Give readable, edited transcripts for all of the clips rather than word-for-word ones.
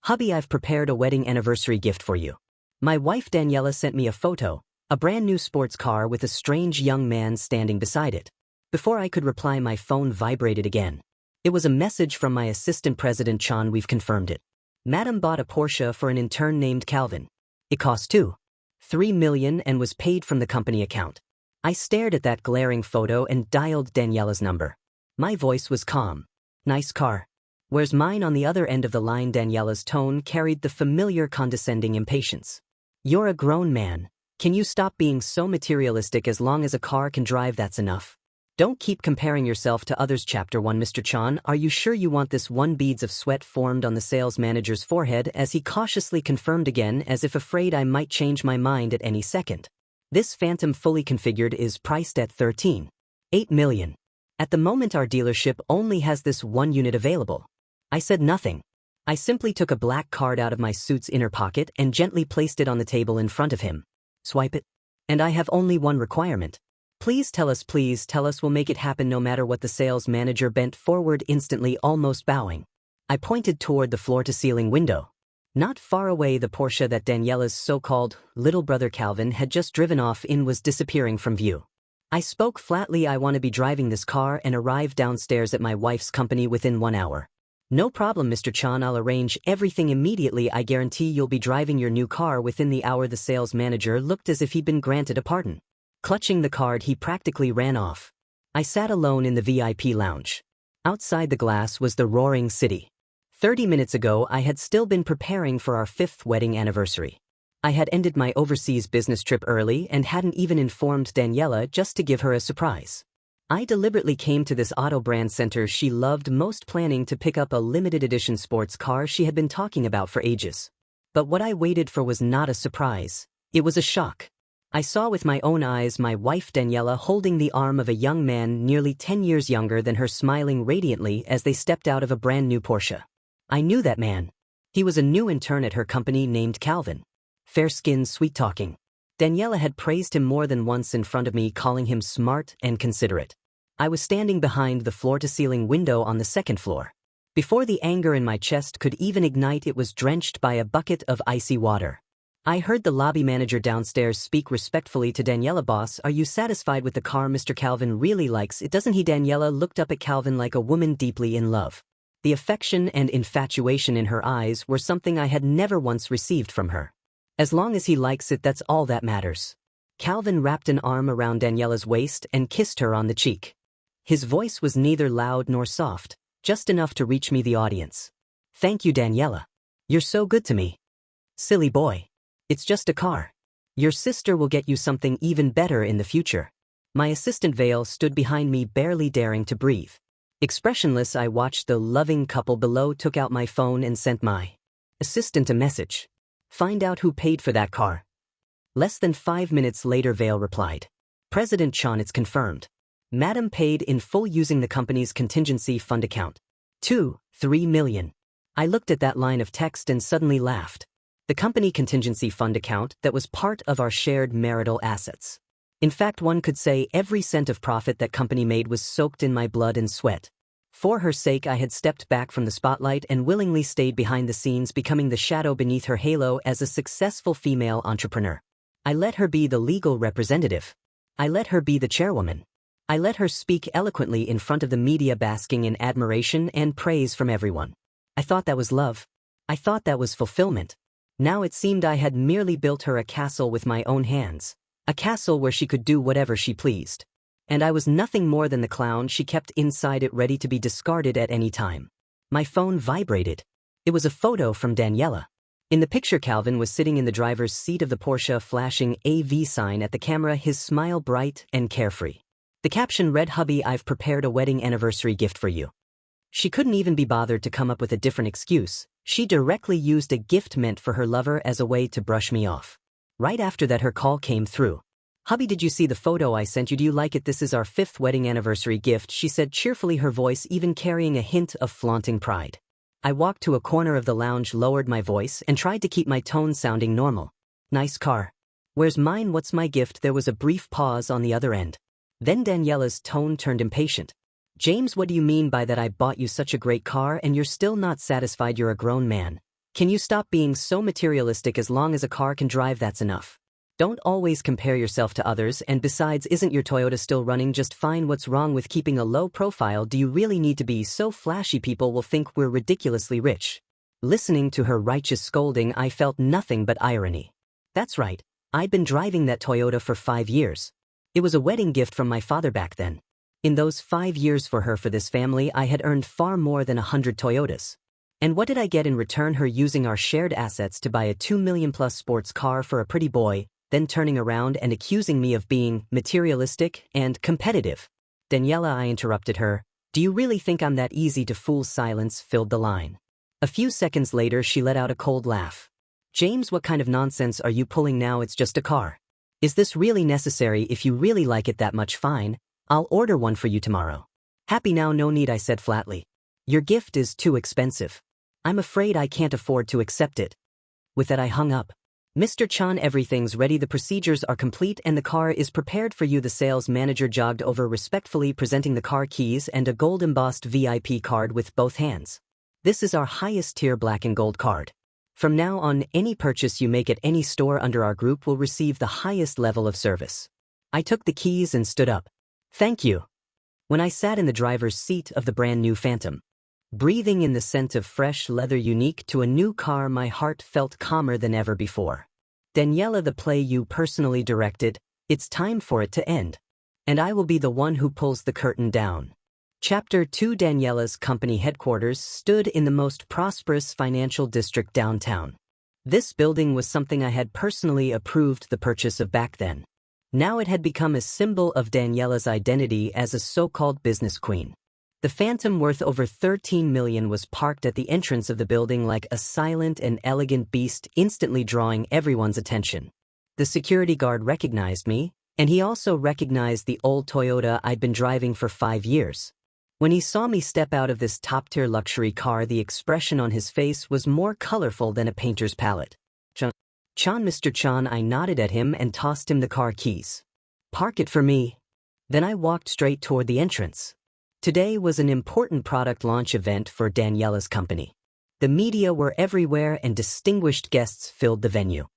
Hubby, I've prepared a wedding anniversary gift for you. My wife Daniela sent me a photo, a brand new sports car with a strange young man standing beside it. Before I could reply, my phone vibrated again. It was a message from my assistant President Chan. We've confirmed it. Madam bought a Porsche for an intern named Calvin. It cost 2.3 million and was paid from the company account. I stared at that glaring photo and dialed Daniela's number. My voice was calm. Nice car. Where's mine? On the other end of the line, Daniela's tone carried the familiar condescending impatience. You're a grown man. Can you stop being so materialistic? As long as a car can drive, that's enough. Don't keep comparing yourself to others. Chapter 1. Mr. Chan, are you sure you want this one? Beads of sweat formed on the sales manager's forehead as he cautiously confirmed again, as if afraid I might change my mind at any second. This Phantom fully configured is priced at 13.8 million. At the moment our dealership only has this one unit available. I said nothing. I simply took a black card out of my suit's inner pocket and gently placed it on the table in front of him. Swipe it. And I have only one requirement. Please tell us, we'll make it happen no matter what. The sales manager bent forward instantly, almost bowing. I pointed toward the floor-to-ceiling window. Not far away, the Porsche that Daniela's so-called little brother Calvin had just driven off in was disappearing from view. I spoke flatly. I want to be driving this car and arrive downstairs at my wife's company within 1 hour. No problem, Mr. Chan, I'll arrange everything immediately. I guarantee you'll be driving your new car within the hour. The sales manager looked as if he'd been granted a pardon. Clutching the card, he practically ran off. I sat alone in the VIP lounge. Outside the glass was the roaring city. 30 minutes ago, I had still been preparing for our 5th wedding anniversary. I had ended my overseas business trip early and hadn't even informed Daniela, just to give her a surprise. I deliberately came to this auto brand center she loved most, planning to pick up a limited edition sports car she had been talking about for ages. But what I waited for was not a surprise. It was a shock. I saw with my own eyes my wife Daniela holding the arm of a young man nearly 10 years younger than her, smiling radiantly as they stepped out of a brand new Porsche. I knew that man. He was a new intern at her company named Calvin. Fair-skinned, sweet-talking. Daniela had praised him more than once in front of me, calling him smart and considerate. I was standing behind the floor-to-ceiling window on the 2nd floor. Before the anger in my chest could even ignite, it was drenched by a bucket of icy water. I heard the lobby manager downstairs speak respectfully to Daniela. Boss, are you satisfied with the car Mr. Calvin really likes it, doesn't he? Daniela looked up at Calvin like a woman deeply in love. The affection and infatuation in her eyes were something I had never once received from her. As long as he likes it, that's all that matters. Calvin wrapped an arm around Daniela's waist and kissed her on the cheek. His voice was neither loud nor soft, just enough to reach me, the audience. Thank you, Daniela. You're so good to me. Silly boy. It's just a car. Your sister will get you something even better in the future. My assistant Vale stood behind me, barely daring to breathe. Expressionless, I watched the loving couple below, took out my phone and sent my assistant a message. Find out who paid for that car. Less than 5 minutes later, Vale replied. President Chan, it's confirmed. Madam paid in full using the company's contingency fund account. 2.3 million. I looked at that line of text and suddenly laughed. The company contingency fund account that was part of our shared marital assets. In fact, one could say every cent of profit that company made was soaked in my blood and sweat. For her sake, I had stepped back from the spotlight and willingly stayed behind the scenes, becoming the shadow beneath her halo as a successful female entrepreneur. I let her be the legal representative. I let her be the chairwoman. I let her speak eloquently in front of the media, basking in admiration and praise from everyone. I thought that was love. I thought that was fulfillment. Now it seemed I had merely built her a castle with my own hands. A castle where she could do whatever she pleased. And I was nothing more than the clown she kept inside it, ready to be discarded at any time. My phone vibrated. It was a photo from Daniela. In the picture, Calvin was sitting in the driver's seat of the Porsche, flashing AV sign at the camera, his smile bright and carefree. The caption read, Hubby, I've prepared a wedding anniversary gift for you. She couldn't even be bothered to come up with a different excuse. She directly used a gift meant for her lover as a way to brush me off. Right after that, her call came through. Hubby, did you see the photo I sent you? Do you like it? This is our 5th wedding anniversary gift, she said cheerfully, her voice even carrying a hint of flaunting pride. I walked to a corner of the lounge, lowered my voice, and tried to keep my tone sounding normal. Nice car. Where's mine? What's my gift? There was a brief pause on the other end. Then Daniela's tone turned impatient. James, what do you mean by that? I bought you such a great car and you're still not satisfied? You're a grown man. Can you stop being so materialistic? As long as a car can drive, that's enough. Don't always compare yourself to others, and besides, isn't your Toyota still running just fine? What's wrong with keeping a low profile? Do you really need to be so flashy? People will think we're ridiculously rich. Listening to her righteous scolding, I felt nothing but irony. That's right, I'd been driving that Toyota for 5 years. It was a wedding gift from my father back then. In those 5 years for this family, I had earned far more than 100 Toyotas. And what did I get in return? Her using our shared assets to buy a $2 million+ sports car for a pretty boy, then turning around and accusing me of being materialistic and competitive. Daniela, I interrupted her. Do you really think I'm that easy to fool? Silence filled the line. A few seconds later, she let out a cold laugh. James, what kind of nonsense are you pulling now? It's just a car. Is this really necessary? If you really like it that much, fine. I'll order one for you tomorrow. Happy now? No need, I said flatly. Your gift is too expensive. I'm afraid I can't afford to accept it. With that, I hung up. Mr. Chan, everything's ready, the procedures are complete, and the car is prepared for you. The sales manager jogged over, respectfully presenting the car keys and a gold-embossed VIP card with both hands. This is our highest-tier black and gold card. From now on, any purchase you make at any store under our group will receive the highest level of service. I took the keys and stood up. Thank you. When I sat in the driver's seat of the brand-new Phantom, breathing in the scent of fresh leather unique to a new car, my heart felt calmer than ever before. Daniela, the play you personally directed, it's time for it to end. And I will be the one who pulls the curtain down. Chapter 2. Daniela's company headquarters stood in the most prosperous financial district downtown. This building was something I had personally approved the purchase of back then. Now it had become a symbol of Daniela's identity as a so-called business queen. The Phantom, worth over $13 million, was parked at the entrance of the building like a silent and elegant beast, instantly drawing everyone's attention. The security guard recognized me, and he also recognized the old Toyota I'd been driving for 5 years. When he saw me step out of this top-tier luxury car, the expression on his face was more colorful than a painter's palette. Chan, Mr. Chan, I nodded at him and tossed him the car keys. Park it for me. Then I walked straight toward the entrance. Today was an important product launch event for Daniela's company. The media were everywhere and distinguished guests filled the venue.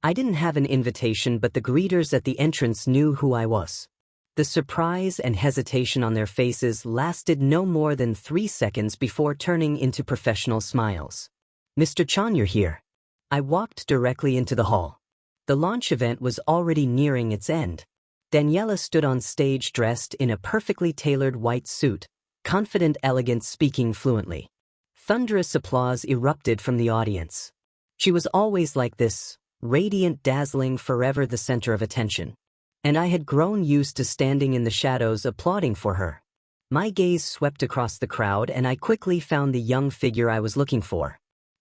I didn't have an invitation, but the greeters at the entrance knew who I was. The surprise and hesitation on their faces lasted no more than 3 seconds before turning into professional smiles. Mr. Chan, you're here. I walked directly into the hall. The launch event was already nearing its end. Daniela stood on stage dressed in a perfectly tailored white suit, confident, elegant, speaking fluently. Thunderous applause erupted from the audience. She was always like this, radiant, dazzling, forever the center of attention. And I had grown used to standing in the shadows applauding for her. My gaze swept across the crowd, and I quickly found the young figure I was looking for.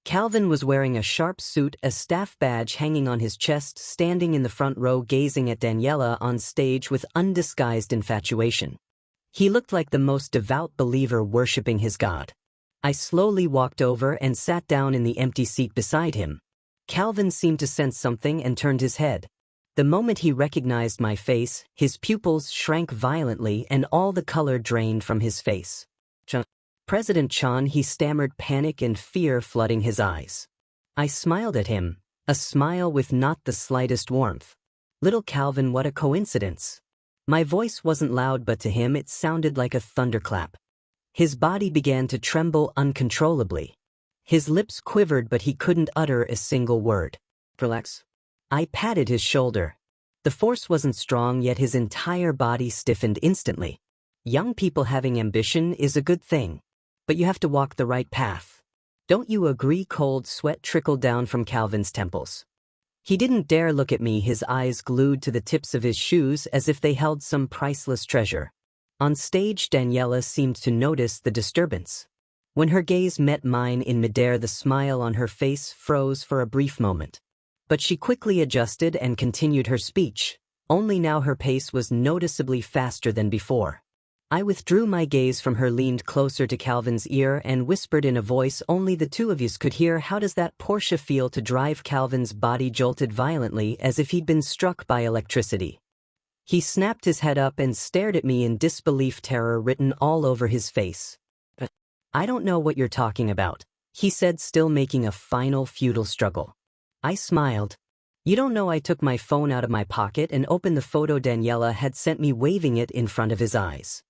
Calvin was wearing a sharp suit, a staff badge hanging on his chest, standing in the front row gazing at Daniela on stage with undisguised infatuation. He looked like the most devout believer worshipping his God. I slowly walked over and sat down in the empty seat beside him. Calvin seemed to sense something and turned his head. The moment he recognized my face, his pupils shrank violently and all the color drained from his face. President Chan, he stammered, panic and fear flooding his eyes. I smiled at him, a smile with not the slightest warmth. Little Calvin, what a coincidence. My voice wasn't loud, but to him it sounded like a thunderclap. His body began to tremble uncontrollably. His lips quivered, but he couldn't utter a single word. Relax. I patted his shoulder. The force wasn't strong, yet his entire body stiffened instantly. Young people having ambition is a good thing. But you have to walk the right path. Don't you agree? Cold sweat trickled down from Calvin's temples. He didn't dare look at me, his eyes glued to the tips of his shoes as if they held some priceless treasure. On stage, Daniela seemed to notice the disturbance. When her gaze met mine in midair, the smile on her face froze for a brief moment. But she quickly adjusted and continued her speech, only now her pace was noticeably faster than before. I withdrew my gaze from her, leaned closer to Calvin's ear, and whispered in a voice only the two of us could hear, how does that Porsche feel to drive? Calvin's body jolted violently as if he'd been struck by electricity. He snapped his head up and stared at me in disbelief, terror written all over his face. I don't know what you're talking about. he said, still making a final futile struggle. I smiled. You don't know I took my phone out of my pocket and opened the photo Daniela had sent me, waving it in front of his eyes.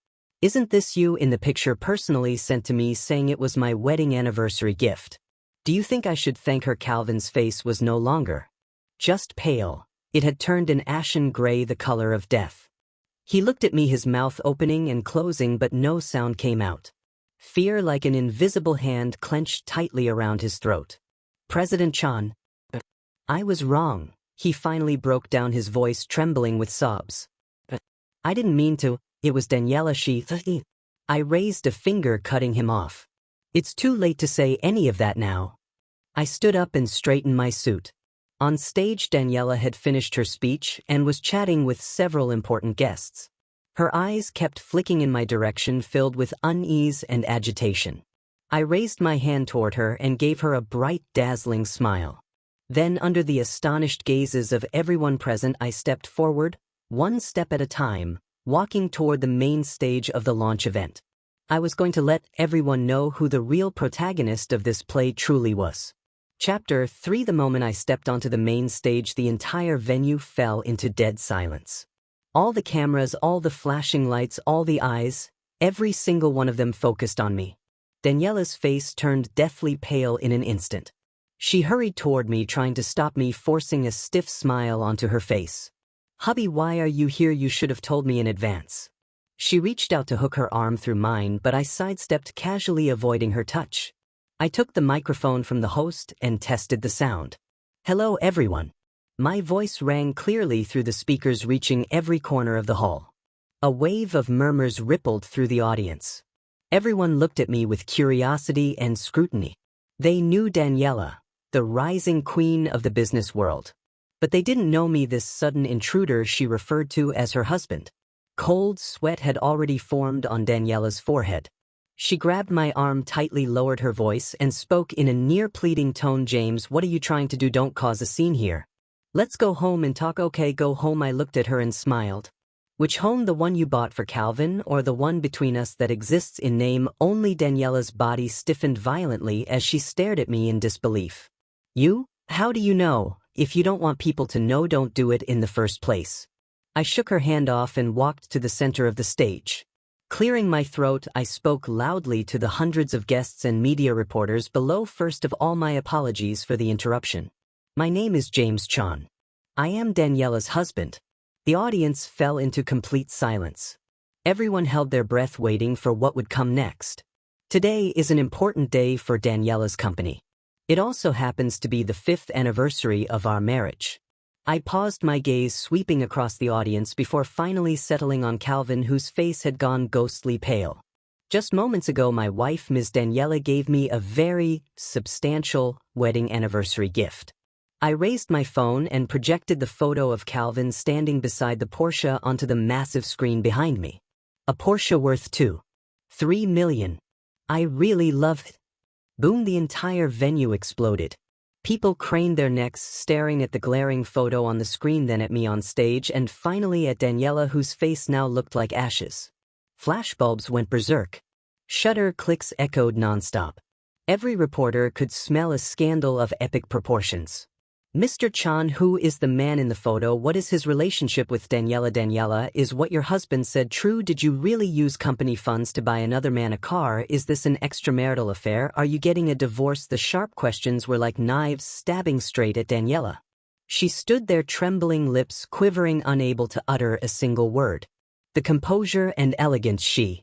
Isn't this you in the picture personally sent to me, saying it was my wedding anniversary gift? Do you think I should thank her? Calvin's face was no longer just pale. It had turned an ashen gray, the color of death. He looked at me, his mouth opening and closing, but no sound came out. Fear, like an invisible hand, clenched tightly around his throat. President Chan. I was wrong. He finally broke down, his voice trembling with sobs. I didn't mean to. It was Daniela. I raised a finger, cutting him off. It's too late to say any of that now. I stood up and straightened my suit. On stage, Daniela had finished her speech and was chatting with several important guests. Her eyes kept flicking in my direction, filled with unease and agitation. I raised my hand toward her and gave her a bright, dazzling smile. Then, under the astonished gazes of everyone present, I stepped forward, one step at a time, walking toward the main stage of the launch event. I was going to let everyone know who the real protagonist of this play truly was. Chapter 3. The moment I stepped onto the main stage, the entire venue fell into dead silence. All the cameras, all the flashing lights, all the eyes, every single one of them focused on me. Daniela's face turned deathly pale in an instant. She hurried toward me, trying to stop me, forcing a stiff smile onto her face. Hubby, why are you here? You should have told me in advance. She reached out to hook her arm through mine, but I sidestepped, casually avoiding her touch. I took the microphone from the host and tested the sound. Hello, everyone. My voice rang clearly through the speakers, reaching every corner of the hall. A wave of murmurs rippled through the audience. Everyone looked at me with curiosity and scrutiny. They knew Daniela, the rising queen of the business world. But they didn't know me, this sudden intruder she referred to as her husband. Cold sweat had already formed on Daniela's forehead. She grabbed my arm tightly, lowered her voice, and spoke in a near-pleading tone. James, what are you trying to do? Don't cause a scene here. Let's go home and talk. Okay, go home. I looked at her and smiled. Which home? The one you bought for Calvin, or the one between us that exists in name only? Daniela's body stiffened violently as she stared at me in disbelief. You? How do you know? If you don't want people to know, don't do it in the first place. I shook her hand off and walked to the center of the stage. Clearing my throat, I spoke loudly to the hundreds of guests and media reporters below. First of all, my apologies for the interruption. My name is James Chan. I am Daniela's husband. The audience fell into complete silence. Everyone held their breath, waiting for what would come next. Today is an important day for Daniela's company. It also happens to be the 5th anniversary of our marriage. I paused, my gaze sweeping across the audience before finally settling on Calvin, whose face had gone ghostly pale. Just moments ago, my wife, Ms. Daniela, gave me a very substantial wedding anniversary gift. I raised my phone and projected the photo of Calvin standing beside the Porsche onto the massive screen behind me. A Porsche worth $2.3 million. I really love it. Boom, the entire venue exploded. People craned their necks, staring at the glaring photo on the screen, then at me on stage, and finally at Daniela, whose face now looked like ashes. Flashbulbs went berserk. Shutter clicks echoed nonstop. Every reporter could smell a scandal of epic proportions. Mr. Chan, who is the man in the photo? What is his relationship with Daniela? Daniela, is what your husband said true? Did you really use company funds to buy another man a car? Is this an extramarital affair? Are you getting a divorce? The sharp questions were like knives stabbing straight at Daniela. She stood there, trembling, lips quivering, unable to utter a single word. The composure and elegance she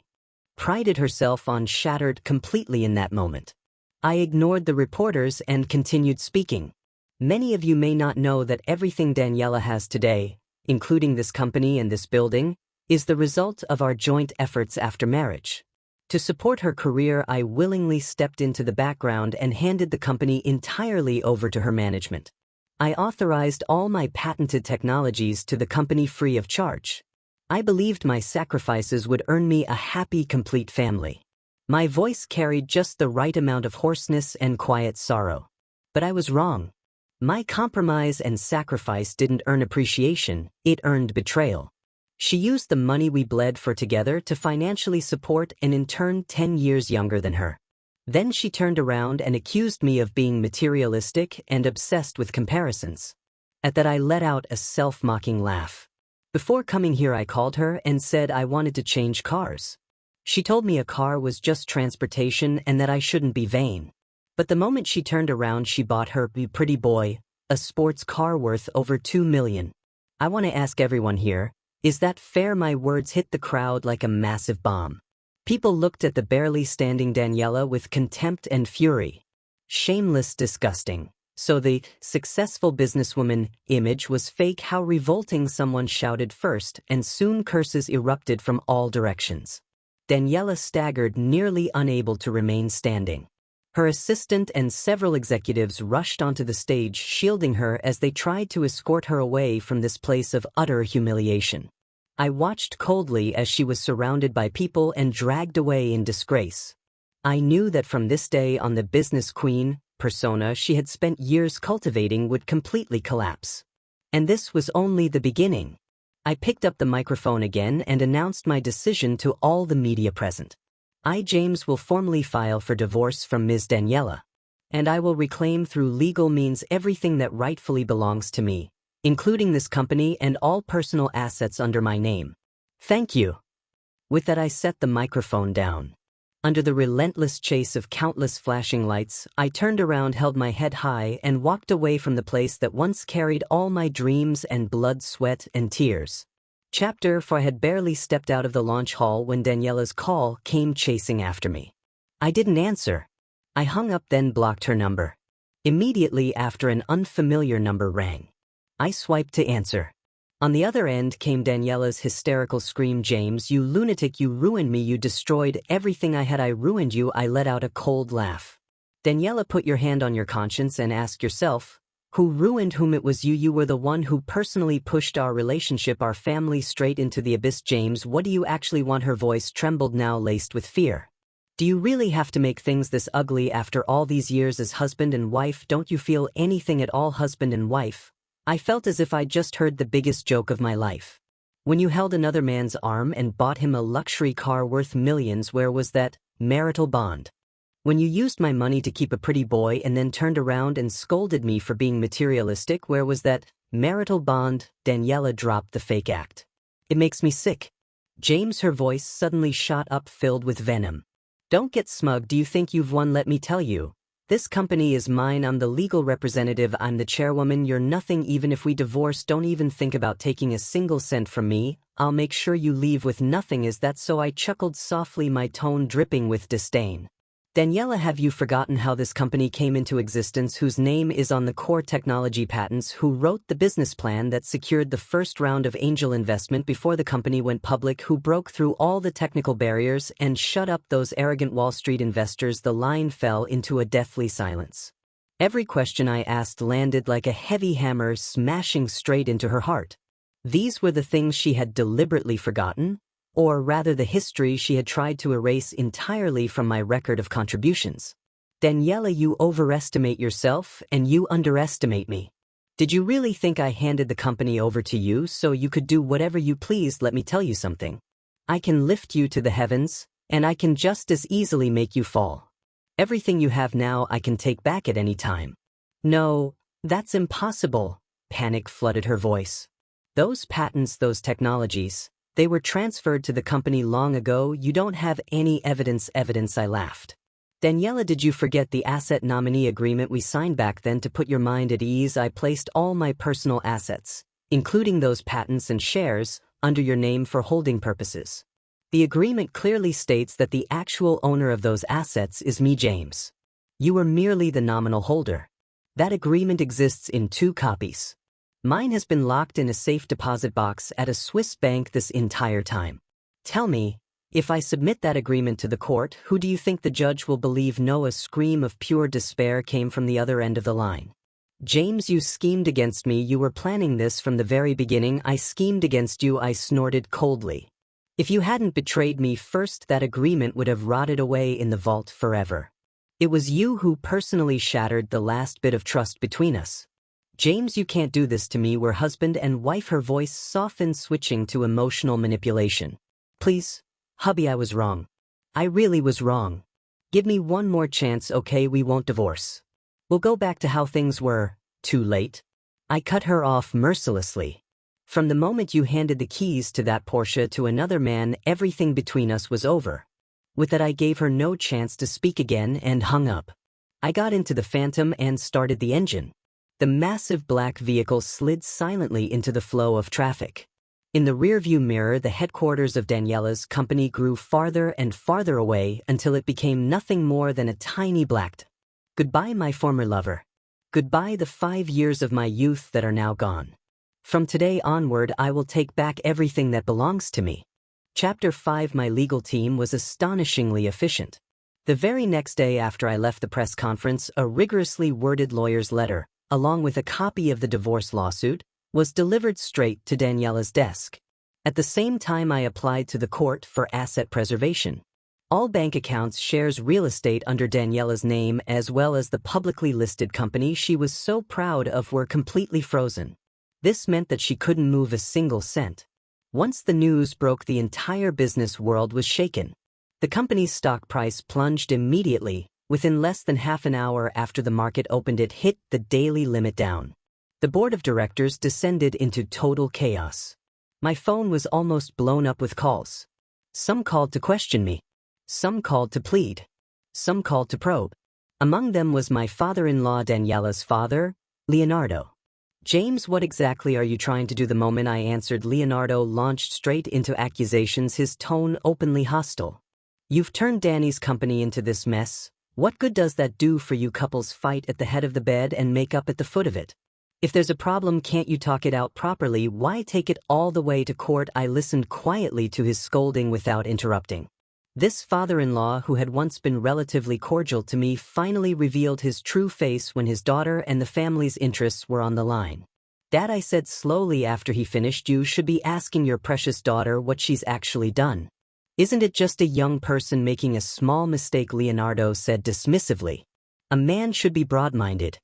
prided herself on shattered completely in that moment. I ignored the reporters and continued speaking. Many of you may not know that everything Daniela has today, including this company and this building, is the result of our joint efforts after marriage. To support her career, I willingly stepped into the background and handed the company entirely over to her management. I authorized all my patented technologies to the company free of charge. I believed my sacrifices would earn me a happy, complete family. My voice carried just the right amount of hoarseness and quiet sorrow. But I was wrong. My compromise and sacrifice didn't earn appreciation, it earned betrayal. She used the money we bled for together to financially support an intern 10 years younger than her. Then she turned around and accused me of being materialistic and obsessed with comparisons. At that I let out a self-mocking laugh. Before coming here I called her and said I wanted to change cars. She told me a car was just transportation and that I shouldn't be vain. But the moment she turned around she bought her pretty boy a sports car worth over $2 million. I want to ask everyone here, is that fair? My words hit the crowd like a massive bomb. People looked at the barely standing Daniela with contempt and fury. Shameless, disgusting. So the successful businesswoman image was fake. How revolting, someone shouted first, and soon curses erupted from all directions. Daniela staggered, nearly unable to remain standing. Her assistant and several executives rushed onto the stage, shielding her as they tried to escort her away from this place of utter humiliation. I watched coldly as she was surrounded by people and dragged away in disgrace. I knew that from this day on the business queen persona she had spent years cultivating would completely collapse. And this was only the beginning. I picked up the microphone again and announced my decision to all the media present. I, James, will formally file for divorce from Ms. Daniela. And I will reclaim through legal means everything that rightfully belongs to me, including this company and all personal assets under my name. Thank you. With that I set the microphone down. Under the relentless chase of countless flashing lights, I turned around, held my head high, and walked away from the place that once carried all my dreams and blood, sweat, and tears. Chapter 4. I had barely stepped out of the launch hall when Daniela's call came chasing after me. I didn't answer. I hung up, then blocked her number. Immediately after, an unfamiliar number rang. I swiped to answer. On the other end came Daniela's hysterical scream. James, you lunatic, you ruined me, you destroyed everything I had. I ruined you. I let out a cold laugh. Daniela, put your hand on your conscience and ask yourself, who ruined whom? It was you. You were the one who personally pushed our relationship, our family, straight into the abyss. James, what do you actually want? Her voice trembled, now laced with fear. Do you really have to make things this ugly after all these years as husband and wife? Don't you feel anything at all? Husband and wife? I felt as if I'd just heard the biggest joke of my life. When you held another man's arm and bought him a luxury car worth millions, where was that marital bond? When you used my money to keep a pretty boy and then turned around and scolded me for being materialistic, where was that marital bond? Daniela dropped the fake act. It makes me sick. James, her voice suddenly shot up, filled with venom. Don't get smug. Do you think you've won? Let me tell you. This company is mine. I'm the legal representative. I'm the chairwoman. You're nothing. Even if we divorce, don't even think about taking a single cent from me. I'll make sure you leave with nothing. Is that so? I chuckled softly, my tone dripping with disdain. Daniela, have you forgotten how this company came into existence, whose name is on the core technology patents, who wrote the business plan that secured the first round of angel investment before the company went public, who broke through all the technical barriers and shut up those arrogant Wall Street investors? The line fell into a deathly silence. Every question I asked landed like a heavy hammer, smashing straight into her heart. These were the things she had deliberately forgotten, or rather the history she had tried to erase entirely from my record of contributions. Daniela, you overestimate yourself and you underestimate me. Did you really think I handed the company over to you so you could do whatever you pleased? Let me tell you something. I can lift you to the heavens, and I can just as easily make you fall. Everything you have now I can take back at any time. No, that's impossible. Panic flooded her voice. Those patents, those technologies, they were transferred to the company long ago. You don't have any evidence. I laughed. Daniela, did you forget the asset nominee agreement we signed back then? To put your mind at ease, I placed all my personal assets, including those patents and shares, under your name for holding purposes. The agreement clearly states that the actual owner of those assets is me, James. You were merely the nominal holder. That agreement exists in 2 copies. Mine has been locked in a safe deposit box at a Swiss bank this entire time. Tell me, if I submit that agreement to the court, who do you think the judge will believe? No, a scream of pure despair came from the other end of the line. James, you schemed against me. You were planning this from the very beginning. I schemed against you, I snorted coldly. If you hadn't betrayed me first, that agreement would have rotted away in the vault forever. It was you who personally shattered the last bit of trust between us. James, you can't do this to me. We're husband and wife. Her voice softened, switching to emotional manipulation. Please, hubby, I was wrong. I really was wrong. Give me one more chance, okay? We won't divorce. We'll go back to how things were. Too late. I cut her off mercilessly. From the moment you handed the keys to that Porsche to another man, everything between us was over. With that, I gave her no chance to speak again and hung up. I got into the Phantom and started the engine. The massive black vehicle slid silently into the flow of traffic. In the rearview mirror, the headquarters of Daniela's company grew farther and farther away until it became nothing more than a tiny black. Goodbye, my former lover. Goodbye, the 5 years of my youth that are now gone. From today onward, I will take back everything that belongs to me. Chapter 5. My legal team was astonishingly efficient. The very next day after I left the press conference, a rigorously worded lawyer's letter, along with a copy of the divorce lawsuit, was delivered straight to Daniela's desk. At the same time, I applied to the court for asset preservation. All bank accounts, shares, real estate under Daniela's name, as well as the publicly listed company she was so proud of, were completely frozen. This meant that she couldn't move a single cent. Once the news broke, the entire business world was shaken. The company's stock price plunged immediately. Within less than half an hour after the market opened, it hit the daily limit down. The board of directors descended into total chaos. My phone was almost blown up with calls. Some called to question me. Some called to plead. Some called to probe. Among them was my father-in-law, Daniela's father, Leonardo. James, what exactly are you trying to do? The moment I answered, Leonardo launched straight into accusations, his tone openly hostile. You've turned Danny's company into this mess. What good does that do for you? Couples fight at the head of the bed and make up at the foot of it. If there's a problem, can't you talk it out properly? Why take it all the way to court? I listened quietly to his scolding without interrupting. This father-in-law, who had once been relatively cordial to me, finally revealed his true face when his daughter and the family's interests were on the line. Dad, I said slowly after he finished, you should be asking your precious daughter what she's actually done. Isn't it just a young person making a small mistake? Leonardo said dismissively. A man should be broad-minded.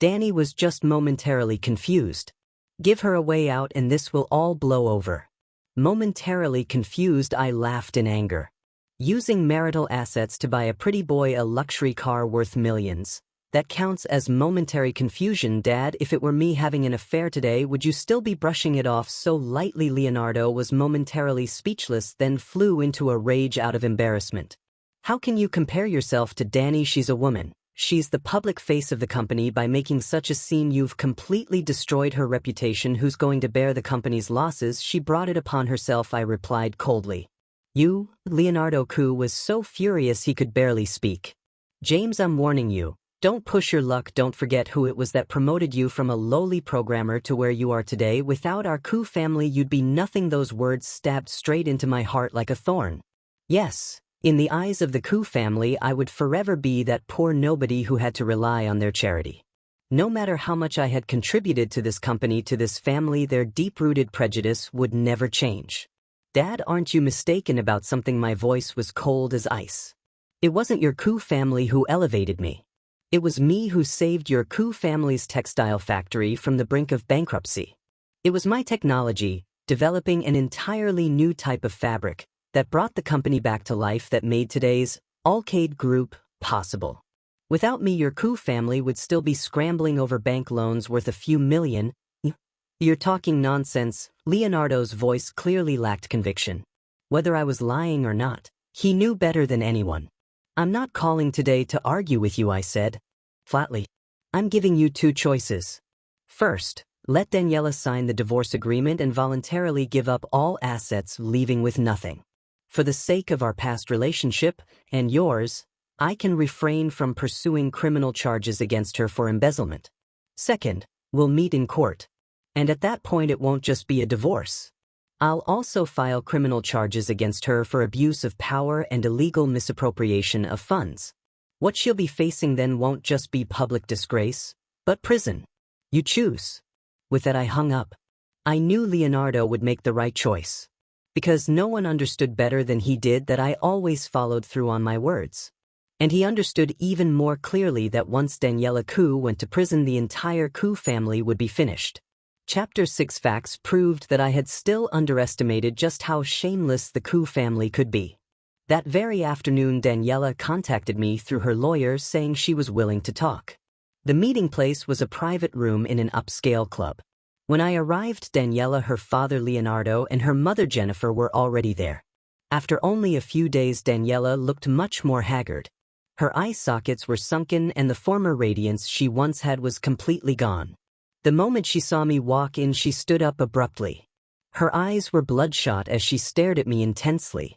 Danny was just momentarily confused. Give her a way out and this will all blow over. Momentarily confused, I laughed in anger. Using marital assets to buy a pretty boy a luxury car worth millions. That counts as momentary confusion. Dad, if it were me having an affair today, would you still be brushing it off so lightly? Leonardo was momentarily speechless, then flew into a rage out of embarrassment. How can you compare yourself to Danny? She's a woman. She's the public face of the company. By making such a scene, you've completely destroyed her reputation. Who's going to bear the company's losses? She brought it upon herself, I replied coldly. You? Leonardo Koo was so furious he could barely speak. James, I'm warning you. Don't push your luck. Don't forget who it was that promoted you from a lowly programmer to where you are today. Without our Koo family, you'd be nothing. Those words stabbed straight into my heart like a thorn. Yes, in the eyes of the Koo family, I would forever be that poor nobody who had to rely on their charity. No matter how much I had contributed to this company, to this family, their deep-rooted prejudice would never change. Dad, aren't you mistaken about something? My voice was cold as ice. It wasn't your Koo family who elevated me. It was me who saved your Koo family's textile factory from the brink of bankruptcy. It was my technology, developing an entirely new type of fabric, that brought the company back to life, that made today's Alcade Group possible. Without me, your Koo family would still be scrambling over bank loans worth a few million. You're talking nonsense. Leonardo's voice clearly lacked conviction. Whether I was lying or not, he knew better than anyone. I'm not calling today to argue with you, I said flatly. I'm giving you two choices. First, let Daniela sign the divorce agreement and voluntarily give up all assets, leaving with nothing. For the sake of our past relationship, and yours, I can refrain from pursuing criminal charges against her for embezzlement. Second, we'll meet in court. And at that point, it won't just be a divorce. I'll also file criminal charges against her for abuse of power and illegal misappropriation of funds. What she'll be facing then won't just be public disgrace, but prison. You choose. With that, I hung up. I knew Leonardo would make the right choice. Because no one understood better than he did that I always followed through on my words. And he understood even more clearly that once Daniela Koo went to prison, the entire Koo family would be finished. Chapter 6 Facts proved that I had still underestimated just how shameless the Koo family could be. That very afternoon, Daniela contacted me through her lawyer saying she was willing to talk. The meeting place was a private room in an upscale club. When I arrived, Daniela, her father Leonardo, and her mother Jennifer were already there. After only a few days, Daniela looked much more haggard. Her eye sockets were sunken and the former radiance she once had was completely gone. The moment she saw me walk in, she stood up abruptly. Her eyes were bloodshot as she stared at me intensely.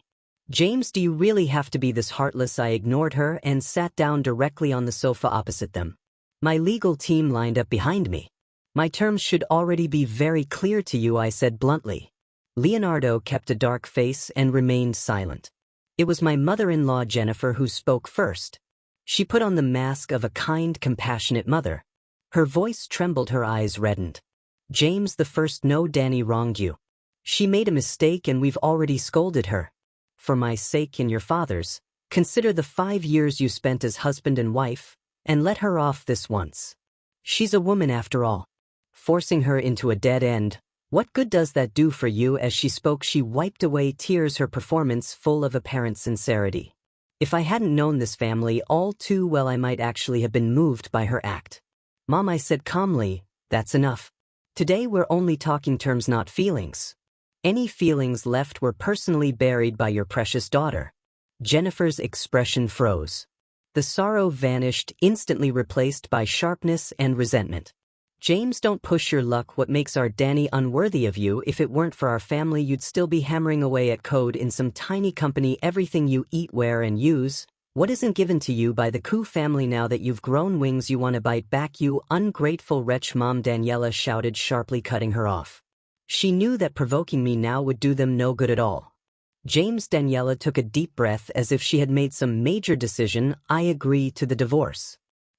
"James, do you really have to be this heartless?" I ignored her and sat down directly on the sofa opposite them. My legal team lined up behind me. "My terms should already be very clear to you," I said bluntly. Leonardo kept a dark face and remained silent. It was my mother-in-law Jennifer who spoke first. She put on the mask of a kind, compassionate mother. Her voice trembled, her eyes reddened. "James, no, Danny wronged you. She made a mistake and we've already scolded her. For my sake and your father's, consider the 5 years you spent as husband and wife, and let her off this once. She's a woman after all. Forcing her into a dead end, what good does that do for you?" As she spoke, she wiped away tears, her performance full of apparent sincerity. If I hadn't known this family all too well, I might actually have been moved by her act. "Mom," I said calmly, "that's enough. Today we're only talking terms, not feelings. Any feelings left were personally buried by your precious daughter." Jennifer's expression froze. The sorrow vanished, instantly replaced by sharpness and resentment. "James, don't push your luck. What makes our Danny unworthy of you? If it weren't for our family, you'd still be hammering away at code in some tiny company. Everything you eat, wear, and use, what isn't given to you by the Koo family? Now that you've grown wings, you want to bite back, you ungrateful wretch." "Mom," Daniela shouted sharply, cutting her off. She knew that provoking me now would do them no good at all. "James," Daniela took a deep breath as if she had made some major decision. "I agree to the divorce."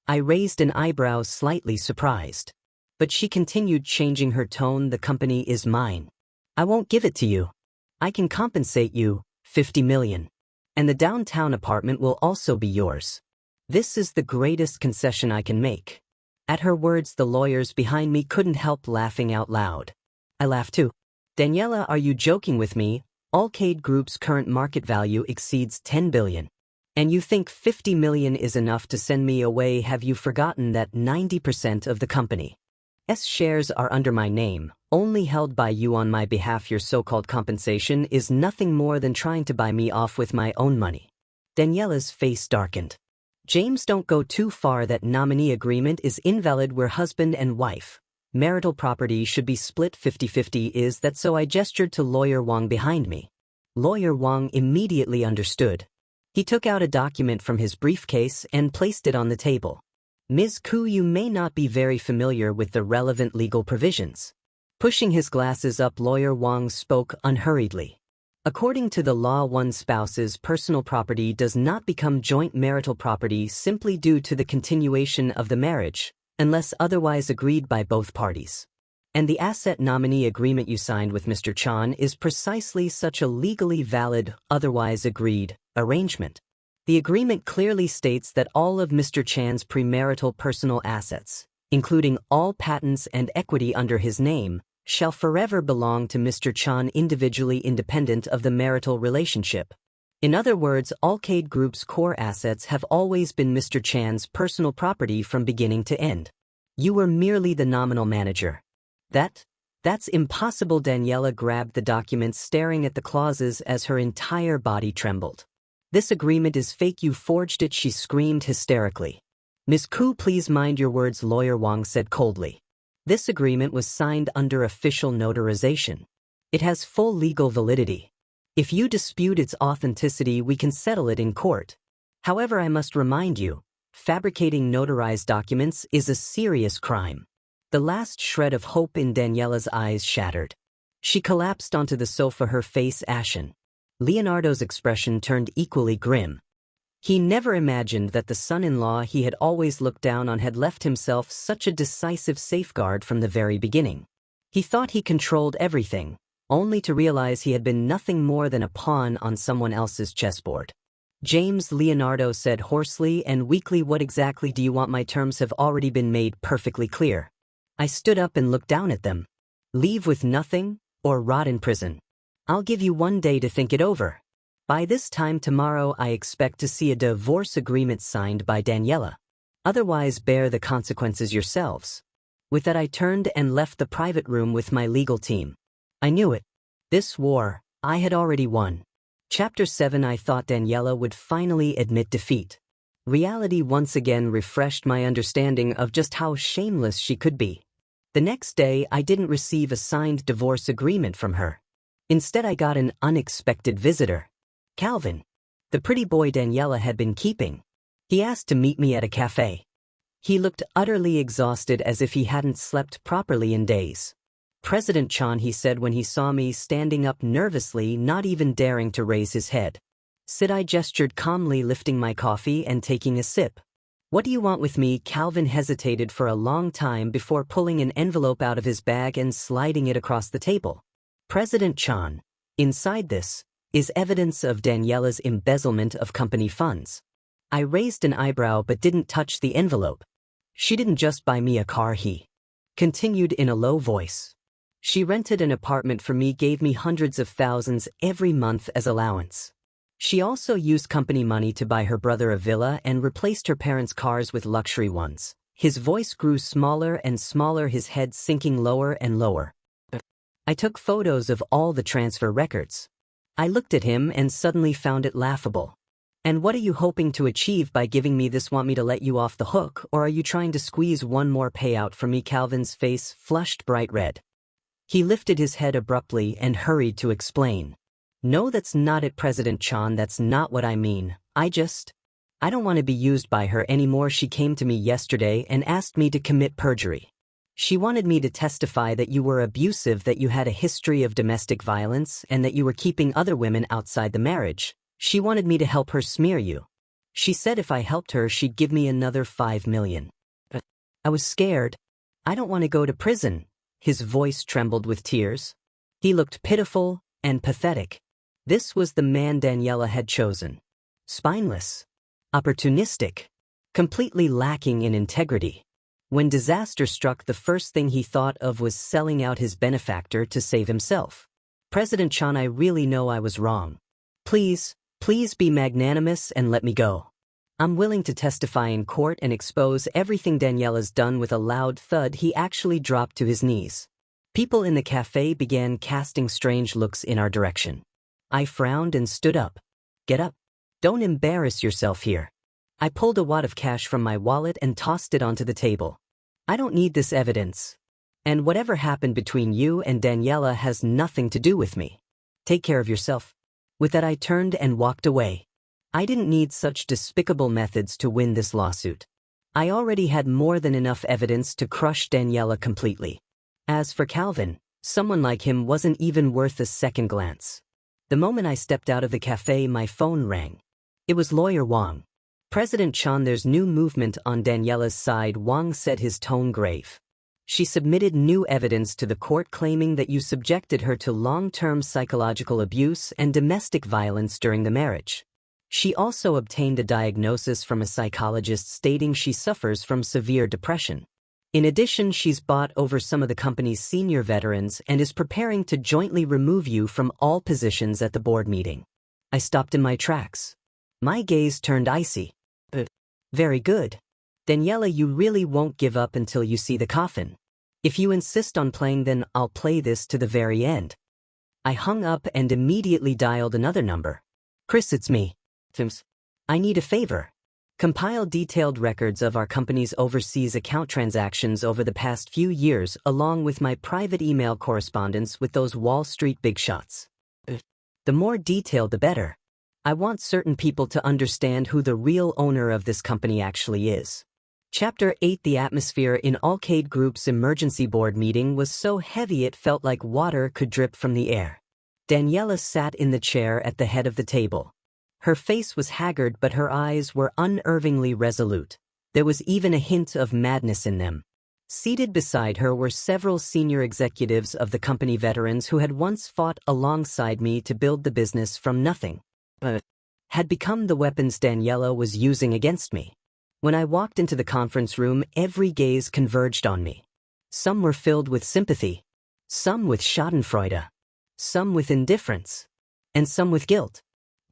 I raised an eyebrow, slightly surprised. But she continued, changing her tone. "The company is mine. I won't give it to you. I can compensate you, 50 million. And the downtown apartment will also be yours. This is the greatest concession I can make." At her words, the lawyers behind me couldn't help laughing out loud. I laughed too. "Daniela, are you joking with me? Allcade Group's current market value exceeds 10 billion. And you think 50 million is enough to send me away? Have you forgotten that 90% of the company's shares are under my name, only held by you on my behalf? Your so-called compensation is nothing more than trying to buy me off with my own money." Daniela's face darkened. "James, don't go too far. That nominee agreement is invalid. We're husband and wife. Marital property should be split 50-50. Is that so?" I gestured to Lawyer Wang behind me. Lawyer Wang immediately understood. He took out a document from his briefcase and placed it on the table. "Ms. Koo, you may not be very familiar with the relevant legal provisions." Pushing his glasses up, Lawyer Wang spoke unhurriedly. "According to the law, one spouse's personal property does not become joint marital property simply due to the continuation of the marriage, unless otherwise agreed by both parties. And the asset nominee agreement you signed with Mr. Chan is precisely such a legally valid, otherwise agreed, arrangement. The agreement clearly states that all of Mr. Chan's premarital personal assets, including all patents and equity under his name, shall forever belong to Mr. Chan individually, independent of the marital relationship. In other words, Allcade Group's core assets have always been Mr. Chan's personal property from beginning to end. You were merely the nominal manager." That's impossible." Daniela grabbed the documents, staring at the clauses as her entire body trembled. "This agreement is fake. You forged it," she screamed hysterically. "Ms. Koo, please mind your words," Lawyer Wang said coldly. "This agreement was signed under official notarization. It has full legal validity. If you dispute its authenticity, we can settle it in court. However, I must remind you, fabricating notarized documents is a serious crime." The last shred of hope in Daniela's eyes shattered. She collapsed onto the sofa, her face ashen. Leonardo's expression turned equally grim. He never imagined that the son-in-law he had always looked down on had left himself such a decisive safeguard from the very beginning. He thought he controlled everything, only to realize he had been nothing more than a pawn on someone else's chessboard. "James," Leonardo said hoarsely and weakly, "what exactly do you want? My terms have already been made perfectly clear." I stood up and looked down at them. "Leave with nothing, or rot in prison. I'll give you 1 day to think it over." By this time tomorrow I expect to see a divorce agreement signed by Daniela. Otherwise bear the consequences yourselves. With that I turned and left the private room with my legal team. I knew it. This war, I had already won. Chapter 7. I thought Daniela would finally admit defeat. Reality once again refreshed my understanding of just how shameless she could be. The next day I didn't receive a signed divorce agreement from her. Instead I got an unexpected visitor. Calvin. The pretty boy Daniela had been keeping. He asked to meet me at a cafe. He looked utterly exhausted, as if he hadn't slept properly in days. President Chan, he said when he saw me standing up nervously, not even daring to raise his head. Sit. I gestured calmly, lifting my coffee and taking a sip. What do you want with me? Calvin hesitated for a long time before pulling an envelope out of his bag and sliding it across the table. President Chan, inside this is evidence of Daniela's embezzlement of company funds. I raised an eyebrow but didn't touch the envelope. She didn't just buy me a car, he continued in a low voice. She rented an apartment for me, gave me hundreds of thousands every month as allowance. She also used company money to buy her brother a villa and replaced her parents' cars with luxury ones. His voice grew smaller and smaller, his head sinking lower and lower. I took photos of all the transfer records. I looked at him and suddenly found it laughable. And what are you hoping to achieve by giving me this? Want me to let you off the hook, or are you trying to squeeze one more payout from me? Calvin's face flushed bright red. He lifted his head abruptly and hurried to explain. No, that's not it, President Chan, that's not what I mean. I don't want to be used by her anymore. She came to me yesterday and asked me to commit perjury. She wanted me to testify that you were abusive, that you had a history of domestic violence, and that you were keeping other women outside the marriage. She wanted me to help her smear you. She said if I helped her, she'd give me another $5 million. But I was scared. I don't want to go to prison. His voice trembled with tears. He looked pitiful and pathetic. This was the man Daniela had chosen. Spineless, opportunistic, completely lacking in integrity. When disaster struck, the first thing he thought of was selling out his benefactor to save himself. President Chan, I really know I was wrong. Please be magnanimous and let me go. I'm willing to testify in court and expose everything Daniela's done. With a loud thud, he actually dropped to his knees. People in the cafe began casting strange looks in our direction. I frowned and stood up. Get up. Don't embarrass yourself here. I pulled a wad of cash from my wallet and tossed it onto the table. I don't need this evidence. And whatever happened between you and Daniela has nothing to do with me. Take care of yourself. With that I turned and walked away. I didn't need such despicable methods to win this lawsuit. I already had more than enough evidence to crush Daniela completely. As for Calvin, someone like him wasn't even worth a second glance. The moment I stepped out of the cafe, my phone rang. It was Lawyer Wang. President Chan, there's new movement on Daniela's side. Wang said, his tone grave. She submitted new evidence to the court claiming that you subjected her to long-term psychological abuse and domestic violence during the marriage. She also obtained a diagnosis from a psychologist stating she suffers from severe depression. In addition, she's bought over some of the company's senior veterans and is preparing to jointly remove you from all positions at the board meeting. I stopped in my tracks. My gaze turned icy. Very good. Daniela, you really won't give up until you see the coffin. If you insist on playing, then I'll play this to the very end. I hung up and immediately dialed another number. Chris, it's me. I need a favor. Compile detailed records of our company's overseas account transactions over the past few years, along with my private email correspondence with those Wall Street big shots. The more detailed, the better. I want certain people to understand who the real owner of this company actually is. Chapter 8. The atmosphere in Arcade Group's emergency board meeting was so heavy it felt like water could drip from the air. Daniela sat in the chair at the head of the table. Her face was haggard, but her eyes were unervingly resolute. There was even a hint of madness in them. Seated beside her were several senior executives of the company, veterans who had once fought alongside me to build the business from nothing, but had become the weapons Daniela was using against me. When I walked into the conference room, every gaze converged on me. Some were filled with sympathy, some with schadenfreude, some with indifference, and some with guilt.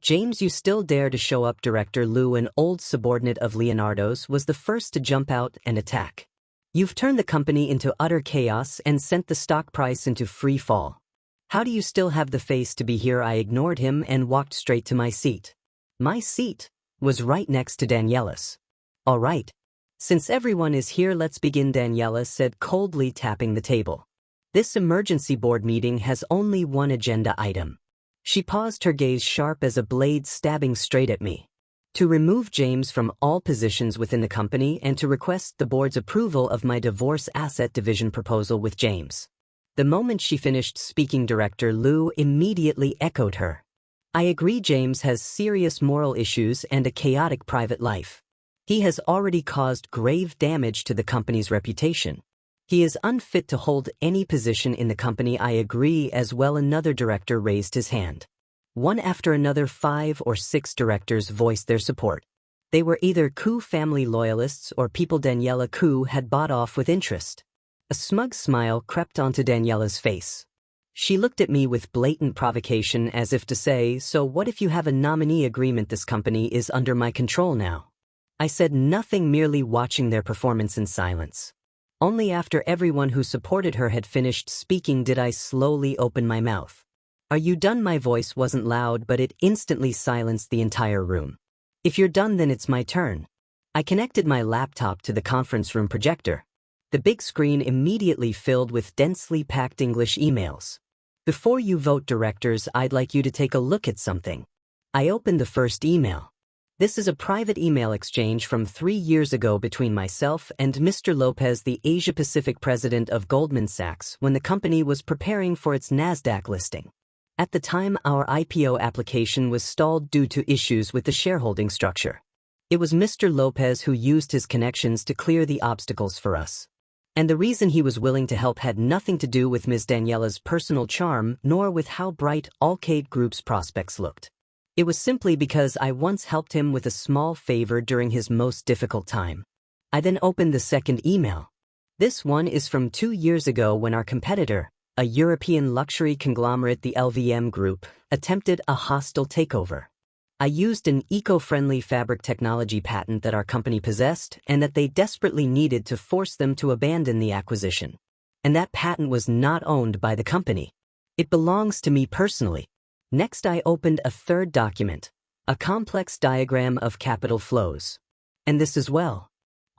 James, you still dare to show up? Director Lou, an old subordinate of Leonardo's, was the first to jump out and attack. You've turned the company into utter chaos and sent the stock price into free fall. How do you still have the face to be here? I ignored him and walked straight to my seat. My seat was right next to Daniela's. All right. Since everyone is here, let's begin, Daniela said coldly, tapping the table. This emergency board meeting has only one agenda item. She paused, her gaze sharp as a blade, stabbing straight at me. To remove James from all positions within the company and to request the board's approval of my divorce asset division proposal with James. The moment she finished speaking, Director Lou immediately echoed her. I agree. James has serious moral issues and a chaotic private life. He has already caused grave damage to the company's reputation. He is unfit to hold any position in the company. I agree as well. Another director raised his hand. One after another, 5 or 6 directors voiced their support. They were either Koo family loyalists or people Daniela Koo had bought off with interest. A smug smile crept onto Daniela's face. She looked at me with blatant provocation, as if to say, so what if you have a nominee agreement? This company is under my control now. I said nothing, merely watching their performance in silence. Only after everyone who supported her had finished speaking did I slowly open my mouth. Are you done? My voice wasn't loud, but it instantly silenced the entire room. If you're done, then it's my turn. I connected my laptop to the conference room projector. The big screen immediately filled with densely packed English emails. Before you vote, directors, I'd like you to take a look at something. I opened the first email. This is a private email exchange from 3 years ago between myself and Mr. Lopez, the Asia-Pacific president of Goldman Sachs, when the company was preparing for its NASDAQ listing. At the time, our IPO application was stalled due to issues with the shareholding structure. It was Mr. Lopez who used his connections to clear the obstacles for us. And the reason he was willing to help had nothing to do with Ms. Daniela's personal charm, nor with how bright Allcade Group's prospects looked. It was simply because I once helped him with a small favor during his most difficult time. I then opened the second email. This one is from 2 years ago when our competitor, a European luxury conglomerate, the LVM Group, attempted a hostile takeover. I used an eco-friendly fabric technology patent that our company possessed and that they desperately needed to force them to abandon the acquisition. And that patent was not owned by the company. It belongs to me personally. Next, I opened a third document, a complex diagram of capital flows. And this as well.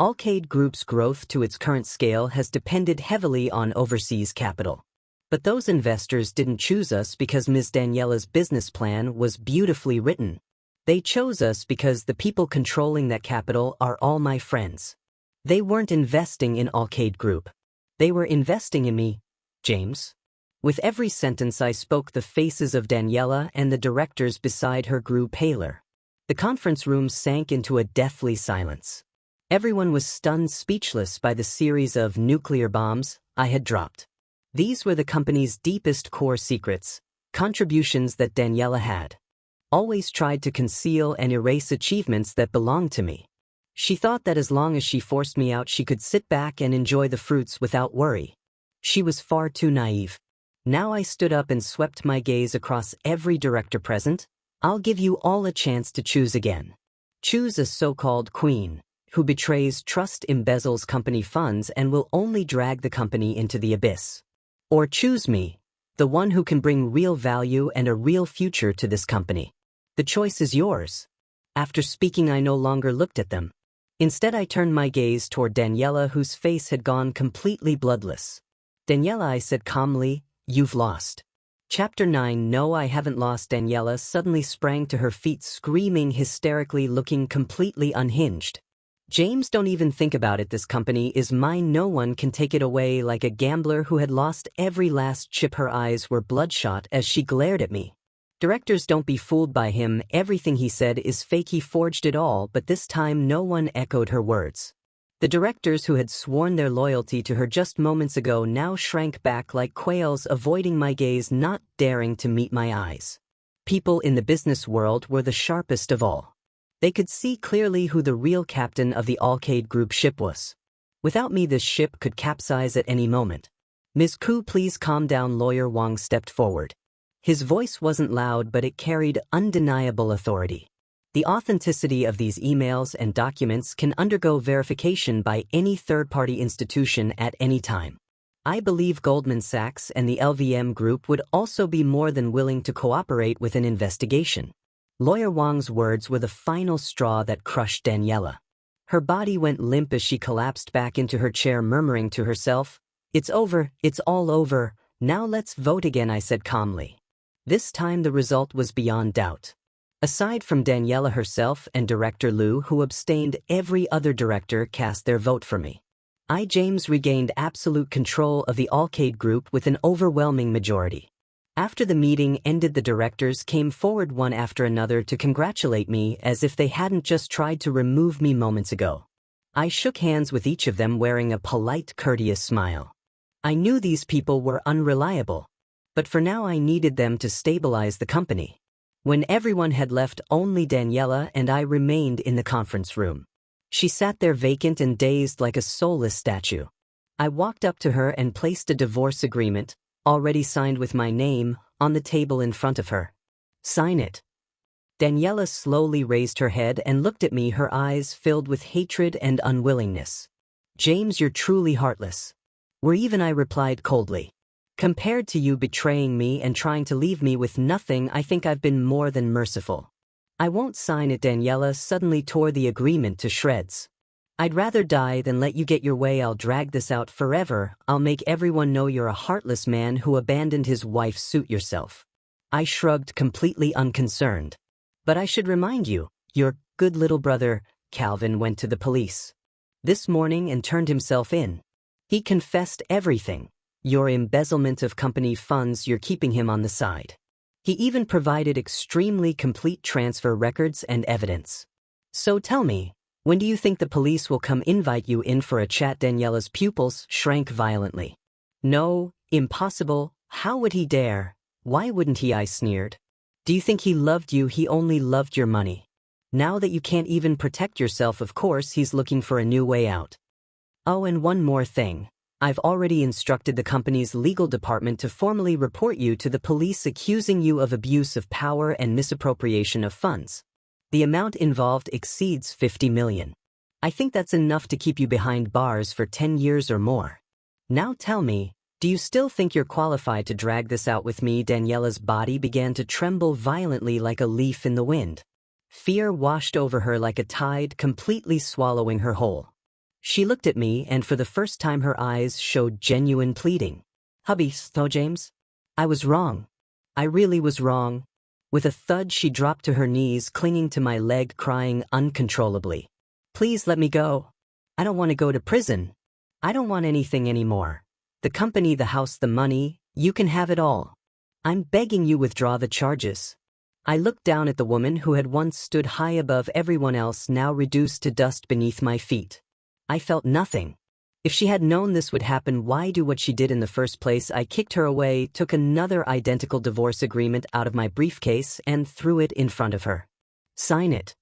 Allcade Group's growth to its current scale has depended heavily on overseas capital. But those investors didn't choose us because Ms. Daniela's business plan was beautifully written. They chose us because the people controlling that capital are all my friends. They weren't investing in Allcade Group. They were investing in me, James. With every sentence I spoke, the faces of Daniela and the directors beside her grew paler. The conference room sank into a deathly silence. Everyone was stunned, speechless by the series of nuclear bombs I had dropped. These were the company's deepest core secrets, contributions that Daniela had always tried to conceal and erase, achievements that belonged to me. She thought that as long as she forced me out, she could sit back and enjoy the fruits without worry. She was far too naive. Now I stood up and swept my gaze across every director present. I'll give you all a chance to choose again. Choose a so-called queen who betrays trust, embezzles company funds, and will only drag the company into the abyss. Or choose me, the one who can bring real value and a real future to this company. The choice is yours. After speaking, I no longer looked at them. Instead, I turned my gaze toward Daniela, whose face had gone completely bloodless. Daniela, I said calmly, you've lost. Chapter 9. No, I haven't lost. Daniela suddenly sprang to her feet, screaming hysterically, looking completely unhinged. James, don't even think about it. This company is mine. No one can take it away. Like a gambler who had lost every last chip, her eyes were bloodshot as she glared at me. Directors, don't be fooled by him. Everything he said is fake. He forged it all. But this time no one echoed her words. The directors who had sworn their loyalty to her just moments ago now shrank back like quails, avoiding my gaze, not daring to meet my eyes. People in the business world were the sharpest of all. They could see clearly who the real captain of the Allcade Group ship was. Without me, this ship could capsize at any moment. Ms. Koo, please calm down. Lawyer Wong stepped forward. His voice wasn't loud, but it carried undeniable authority. The authenticity of these emails and documents can undergo verification by any third-party institution at any time. I believe Goldman Sachs and the LVM Group would also be more than willing to cooperate with an investigation. Lawyer Wang's words were the final straw that crushed Daniela. Her body went limp as she collapsed back into her chair, murmuring to herself, "It's over, it's all over, now let's vote again," I said calmly. This time the result was beyond doubt. Aside from Daniela herself and Director Liu, who abstained, every other director cast their vote for me. James regained absolute control of the Alcade Group with an overwhelming majority. After the meeting ended, the directors came forward one after another to congratulate me as if they hadn't just tried to remove me moments ago. I shook hands with each of them wearing a polite, courteous smile. I knew these people were unreliable, but for now I needed them to stabilize the company. When everyone had left, only Daniela and I remained in the conference room. She sat there vacant and dazed like a soulless statue. I walked up to her and placed a divorce agreement, already signed with my name, on the table in front of her. "Sign it." Daniela slowly raised her head and looked at me, her eyes filled with hatred and unwillingness. "James, you're truly heartless." "Were even," I replied coldly. "Compared to you betraying me and trying to leave me with nothing, I think I've been more than merciful." "I won't sign it." Daniela suddenly tore the agreement to shreds. "I'd rather die than let you get your way. I'll drag this out forever. I'll make everyone know you're a heartless man who abandoned his wife. Suit yourself." I shrugged, completely unconcerned. "But I should remind you, your good little brother, Calvin, went to the police this morning and turned himself in. He confessed everything. Your embezzlement of company funds, you're keeping him on the side. He even provided extremely complete transfer records and evidence. So tell me, when do you think the police will come invite you in for a chat?" Daniela's pupils shrank violently. "No, impossible. How would he dare? Why wouldn't he?" I sneered. "Do you think he loved you? He only loved your money. Now that you can't even protect yourself, of course he's looking for a new way out. Oh, and one more thing. I've already instructed the company's legal department to formally report you to the police, accusing you of abuse of power and misappropriation of funds. The amount involved exceeds 50 million. I think that's enough to keep you behind bars for 10 years or more. Now tell me, do you still think you're qualified to drag this out with me?" Daniela's body began to tremble violently like a leaf in the wind. Fear washed over her like a tide, completely swallowing her whole. She looked at me, and for the first time her eyes showed genuine pleading. "Hubby, so James, I was wrong. I really was wrong." With a thud, she dropped to her knees, clinging to my leg, crying uncontrollably. "Please let me go. I don't want to go to prison. I don't want anything anymore. The company, the house, the money, you can have it all. I'm begging you, withdraw the charges." I looked down at the woman who had once stood high above everyone else, now reduced to dust beneath my feet. I felt nothing. If she had known this would happen, why do what she did in the first place? I kicked her away, took another identical divorce agreement out of my briefcase, and threw it in front of her. "Sign it.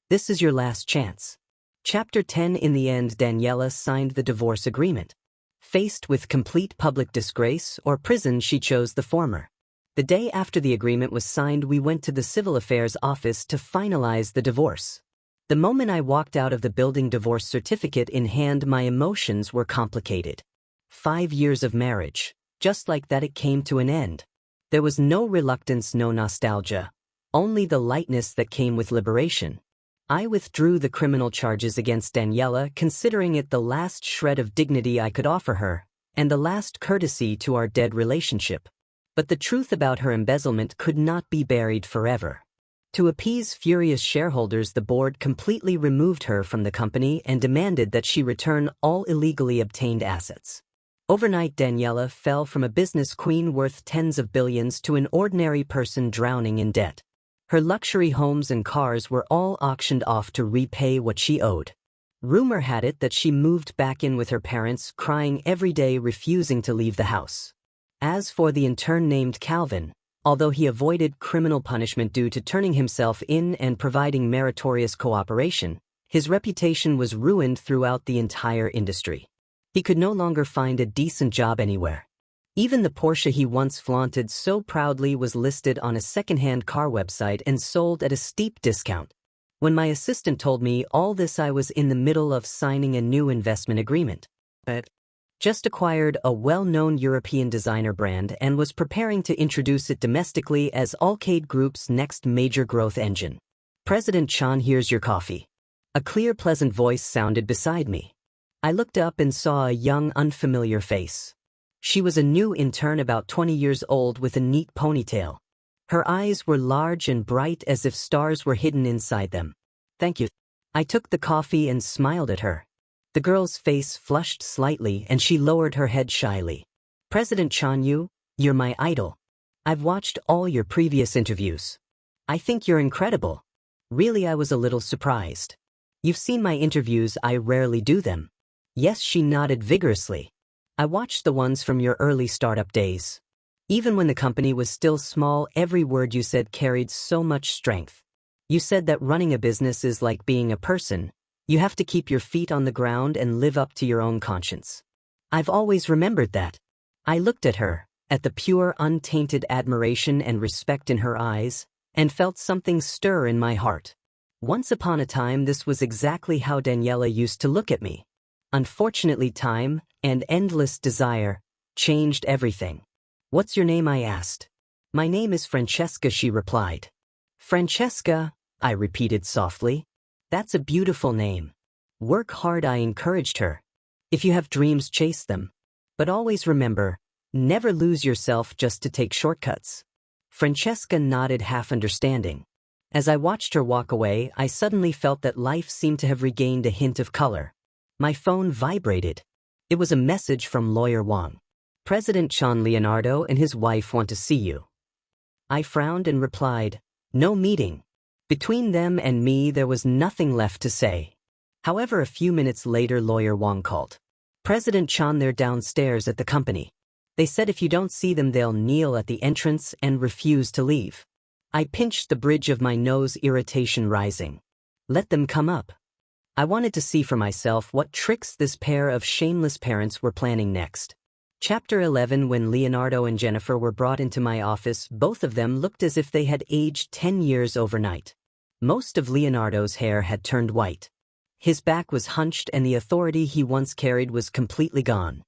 This is your last chance." Chapter 10. In the end, Daniela signed the divorce agreement. Faced with complete public disgrace or prison, she chose the former. The day after the agreement was signed, we went to the Civil Affairs office to finalize the divorce. The moment I walked out of the building, divorce certificate in hand, my emotions were complicated. 5 years of marriage. Just like that, it came to an end. There was no reluctance, no nostalgia. Only the lightness that came with liberation. I withdrew the criminal charges against Daniela, considering it the last shred of dignity I could offer her, and the last courtesy to our dead relationship. But the truth about her embezzlement could not be buried forever. To appease furious shareholders, the board completely removed her from the company and demanded that she return all illegally obtained assets. Overnight, Daniela fell from a business queen worth tens of billions to an ordinary person drowning in debt. Her luxury homes and cars were all auctioned off to repay what she owed. Rumor had it that she moved back in with her parents, crying every day, refusing to leave the house. As for the intern named Calvin, although he avoided criminal punishment due to turning himself in and providing meritorious cooperation, his reputation was ruined throughout the entire industry. He could no longer find a decent job anywhere. Even the Porsche he once flaunted so proudly was listed on a second-hand car website and sold at a steep discount. When my assistant told me all this, I was in the middle of signing a new investment agreement. But just acquired a well-known European designer brand and was preparing to introduce it domestically as Alcade Group's next major growth engine. President Chan, here's your coffee. A clear, pleasant voice sounded beside me. I looked up and saw a young, unfamiliar face. She was a new intern about 20 years old with a neat ponytail. Her eyes were large and bright as if stars were hidden inside them. Thank you. I took the coffee and smiled at her. The girl's face flushed slightly and she lowered her head shyly. President Chan, you're my idol. I've watched all your previous interviews. I think you're incredible. Really, I was a little surprised. You've seen my interviews, I rarely do them. Yes, she nodded vigorously. I watched the ones from your early startup days. Even when the company was still small, every word you said carried so much strength. You said that running a business is like being a person. You have to keep your feet on the ground and live up to your own conscience. I've always remembered that. I looked at her, at the pure, untainted admiration and respect in her eyes, and felt something stir in my heart. Once upon a time, this was exactly how Daniela used to look at me. Unfortunately, time and endless desire changed everything. What's your name? I asked. My name is Francesca, she replied. Francesca, I repeated softly. That's a beautiful name. Work hard, I encouraged her. If you have dreams, chase them. But always remember, never lose yourself just to take shortcuts. Francesca nodded, half understanding. As I watched her walk away, I suddenly felt that life seemed to have regained a hint of color. My phone vibrated. It was a message from Lawyer Wang. President Chan, Leonardo and his wife want to see you. I frowned and replied, no meeting. Between them and me, there was nothing left to say. However, a few minutes later, Lawyer Wang called. President Chan, they're downstairs at the company. They said if you don't see them, they'll kneel at the entrance and refuse to leave. I pinched the bridge of my nose, irritation rising. Let them come up. I wanted to see for myself what tricks this pair of shameless parents were planning next. Chapter 11. When Leonardo and Jennifer were brought into my office, both of them looked as if they had aged 10 years overnight. Most of Leonardo's hair had turned white. His back was hunched and the authority he once carried was completely gone.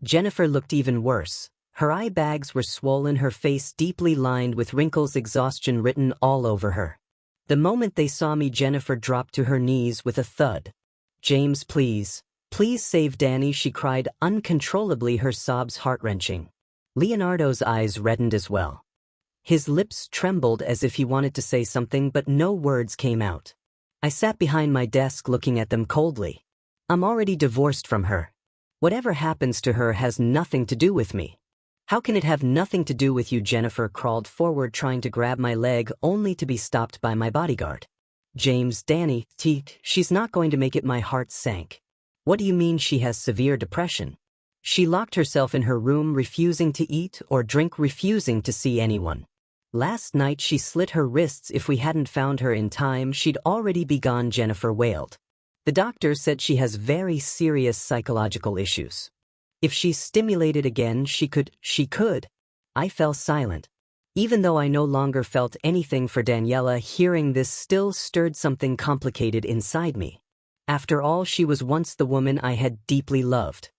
Jennifer looked even worse. Her eye bags were swollen, her face deeply lined with wrinkles, exhaustion written all over her. The moment they saw me, Jennifer dropped to her knees with a thud. James, please save Danny, she cried uncontrollably, her sobs heart-wrenching. Leonardo's eyes reddened as well. His lips trembled as if he wanted to say something, but no words came out. I sat behind my desk looking at them coldly. I'm already divorced from her. Whatever happens to her has nothing to do with me. How can it have nothing to do with you? Jennifer crawled forward, trying to grab my leg, only to be stopped by my bodyguard. James, Danny, she's not going to make it. My heart sank. What do you mean? She has severe depression. She locked herself in her room, refusing to eat or drink, refusing to see anyone. Last night she slit her wrists. If we hadn't found her in time, she'd already be gone, Jennifer wailed. The doctor said she has very serious psychological issues. If she's stimulated again, she could. I fell silent. Even though I no longer felt anything for Daniela, hearing this still stirred something complicated inside me. After all, she was once the woman I had deeply loved.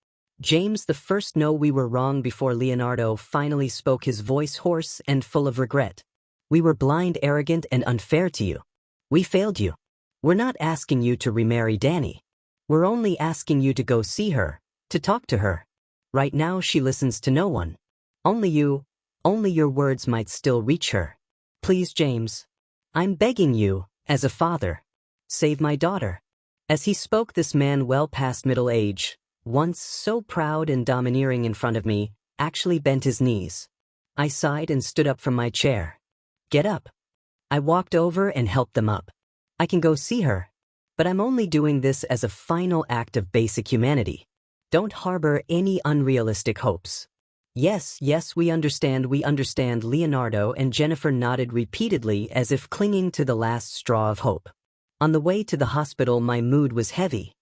James, the first. No, we were wrong. Before Leonardo finally spoke, his voice hoarse and full of regret. We were blind, arrogant, and unfair to you. We failed you. We're not asking you to remarry Danny. We're only asking you to go see her, to talk to her. Right now she listens to no one. Only you. Only your words might still reach her. Please, James. I'm begging you, as a father. Save my daughter. As he spoke, this man, well past middle age, once so proud and domineering in front of me, actually bent his knees. I sighed and stood up from my chair. Get up. I walked over and helped them up. I can go see her. But I'm only doing this as a final act of basic humanity. Don't harbor any unrealistic hopes. Yes, we understand. Leonardo and Jennifer nodded repeatedly as if clinging to the last straw of hope. On the way to the hospital, my mood was heavy.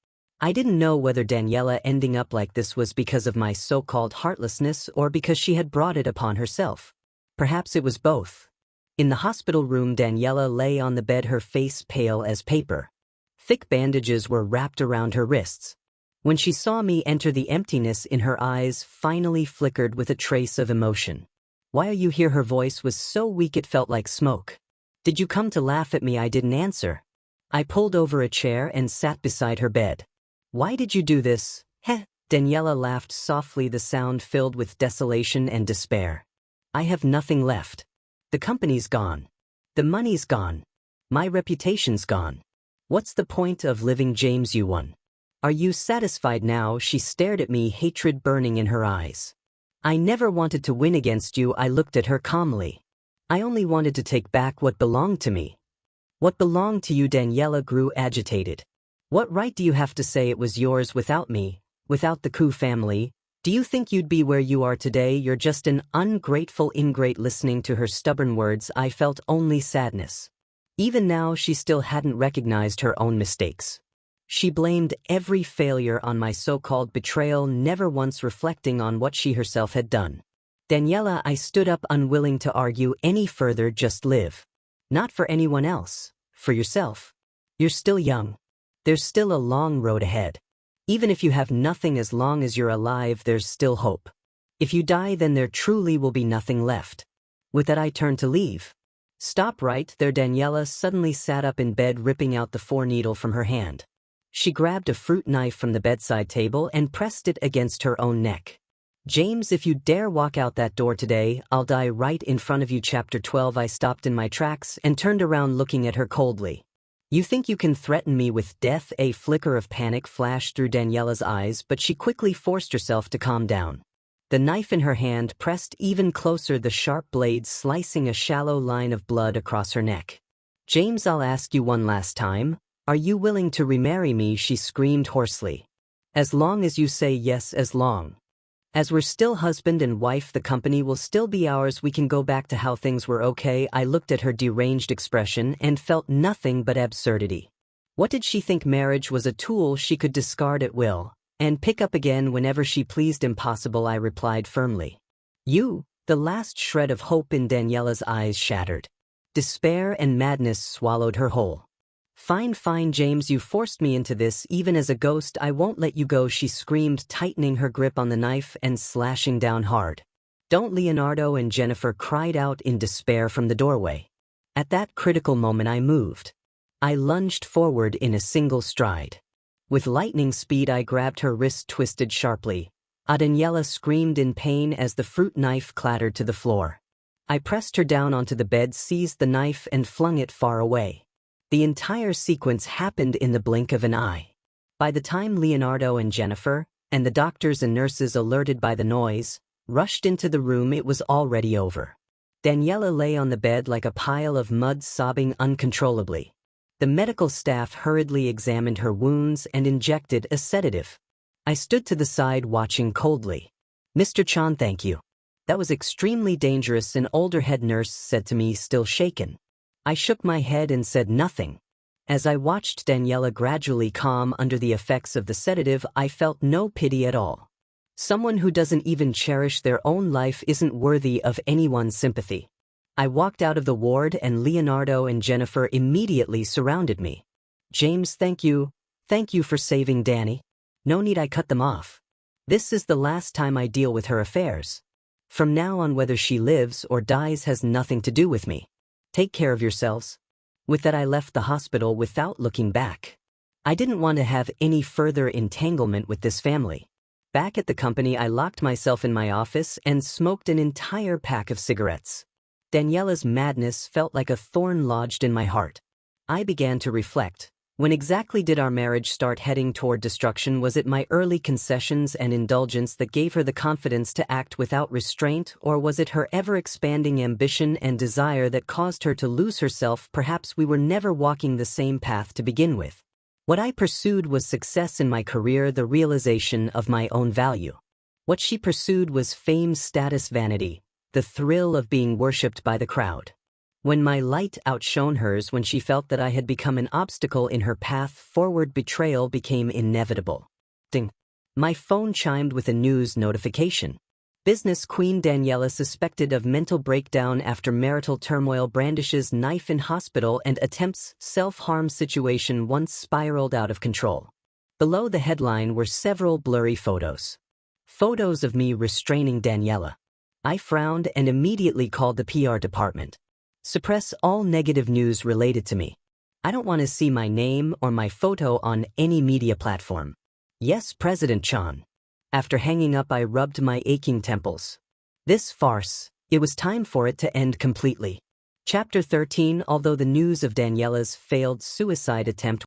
I didn't know whether Daniela ending up like this was because of my so-called heartlessness or because she had brought it upon herself. Perhaps it was both. In the hospital room, Daniela lay on the bed, her face pale as paper. Thick bandages were wrapped around her wrists. When she saw me enter, the emptiness in her eyes finally flickered with a trace of emotion. "Why are you here?" Her voice was so weak it felt like smoke. "Did you come to laugh at me?" I didn't answer. I pulled over a chair and sat beside her bed. "Why did you do this?" "Heh." Daniela laughed softly, the sound filled with desolation and despair. "I have nothing left. The company's gone. The money's gone. My reputation's gone. What's the point of living, James? You won. Are you satisfied now?" She stared at me, hatred burning in her eyes. "I never wanted to win against you." I looked at her calmly. "I only wanted to take back what belonged to me." "What belonged to you?" Daniela grew agitated. "What right do you have to say it was yours without me, without the Koo family? Do you think you'd be where you are today? You're just an ungrateful ingrate." Listening to her stubborn words, I felt only sadness. Even now, she still hadn't recognized her own mistakes. She blamed every failure on my so-called betrayal, never once reflecting on what she herself had done. "Daniela," I stood up, unwilling to argue any further. "Just live. Not for anyone else, for yourself. You're still young. There's still a long road ahead. Even if you have nothing, as long as you're alive, there's still hope. If you die, then there truly will be nothing left." With that, I turned to leave. "Stop right there." Daniela suddenly sat up in bed, ripping out the 4-needle from her hand. She grabbed a fruit knife from the bedside table and pressed it against her own neck. "James, if you dare walk out that door today, I'll die right in front of you." Chapter 12. I stopped in my tracks and turned around, looking at her coldly. "You think you can threaten me with death?" A flicker of panic flashed through Daniela's eyes, but she quickly forced herself to calm down. The knife in her hand pressed even closer, the sharp blade slicing a shallow line of blood across her neck. "James, I'll ask you one last time. Are you willing to remarry me?" she screamed hoarsely. "As long as you say yes, as long as we're still husband and wife, the company will still be ours. We can go back to how things were, okay?" I looked at her deranged expression and felt nothing but absurdity. What did she think? Marriage was a tool she could discard at will and pick up again whenever she pleased? "Impossible," I replied firmly. "You..." The last shred of hope in Daniela's eyes shattered. Despair and madness swallowed her whole. "Fine, fine, James, you forced me into this. Even as a ghost, I won't let you go," she screamed, tightening her grip on the knife and slashing down hard. "Don't!" Leonardo and Jennifer cried out in despair from the doorway. At that critical moment, I moved. I lunged forward in a single stride. With lightning speed, I grabbed her wrist, twisted sharply. Daniela screamed in pain as the fruit knife clattered to the floor. I pressed her down onto the bed, seized the knife, and flung it far away. The entire sequence happened in the blink of an eye. By the time Leonardo and Jennifer, and the doctors and nurses, alerted by the noise, rushed into the room, it was already over. Daniela lay on the bed like a pile of mud, sobbing uncontrollably. The medical staff hurriedly examined her wounds and injected a sedative. I stood to the side, watching coldly. "Mr. Chan, thank you. That was extremely dangerous," an older head nurse said to me, still shaken. I shook my head and said nothing. As I watched Daniela gradually calm under the effects of the sedative, I felt no pity at all. Someone who doesn't even cherish their own life isn't worthy of anyone's sympathy. I walked out of the ward and Leonardo and Jennifer immediately surrounded me. "James, thank you. Thank you for saving Danny." "No need," I cut them off. "This is the last time I deal with her affairs. From now on, whether she lives or dies has nothing to do with me. Take care of yourselves." With that, I left the hospital without looking back. I didn't want to have any further entanglement with this family. Back at the company, I locked myself in my office and smoked an entire pack of cigarettes. Daniela's madness felt like a thorn lodged in my heart. I began to reflect. When exactly did our marriage start heading toward destruction? Was it my early concessions and indulgence that gave her the confidence to act without restraint, or was it her ever-expanding ambition and desire that caused her to lose herself? Perhaps we were never walking the same path to begin with. What I pursued was success in my career, the realization of my own value. What she pursued was fame, status, vanity, the thrill of being worshipped by the crowd. When my light outshone hers, when she felt that I had become an obstacle in her path forward, betrayal became inevitable. Ding. My phone chimed with a news notification. Business queen Daniela suspected of mental breakdown after marital turmoil, brandishes knife in hospital and attempts self-harm, situation once spiraled out of control. Below the headline were several blurry photos. Photos of me restraining Daniela. I frowned and immediately called the PR department. Suppress all negative news related to me. I don't want to see my name or my photo on any media platform. Yes, President Chan. After hanging up, I rubbed my aching temples. This farce, it was time for it to end completely. Chapter 13. Although the news of Daniela's failed suicide attempt